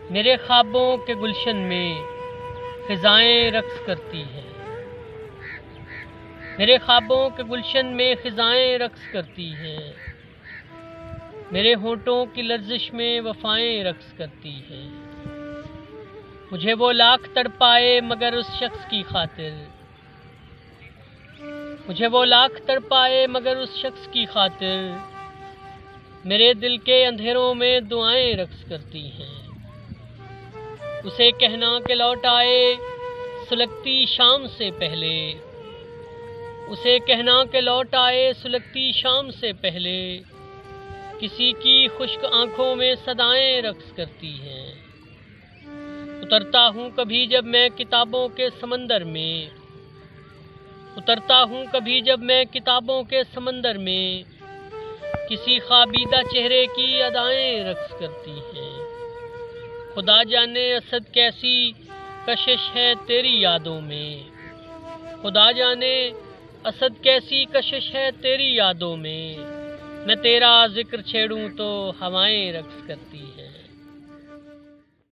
میرے خوابوں کے گلشن میں خزائیں رقص کرتی ہیں، میرے خوابوں کے گلشن میں خزائیں رقص کرتی ہیں، میرے ہونٹوں کی لرزش میں وفائیں رقص کرتی ہیں۔ مجھے وہ لاکھ تڑپائے مگر اس شخص کی خاطر، مجھے وہ لاکھ تڑپائے مگر اس شخص کی خاطر، میرے دل کے اندھیروں میں دعائیں رقص کرتی ہیں۔ اسے کہنا کہ لوٹ آئے سلگتی شام سے پہلے، اسے کہنا کہ لوٹ آئے سلگتی شام سے پہلے، کسی کی خشک آنکھوں میں صدائیں رقص کرتی ہیں۔ اترتا ہوں کبھی جب میں کتابوں کے سمندر میں، اترتا ہوں کبھی جب میں کتابوں کے سمندر میں، کسی خوابیدہ چہرے کی ادائیں رقص کرتی ہیں۔ خدا جانے اسد کیسی کشش ہے تیری یادوں میں، خدا جانے اسد کیسی کشش ہے تیری یادوں میں، میں تیرا ذکر چھیڑوں تو ہوائیں رقص کرتی ہیں۔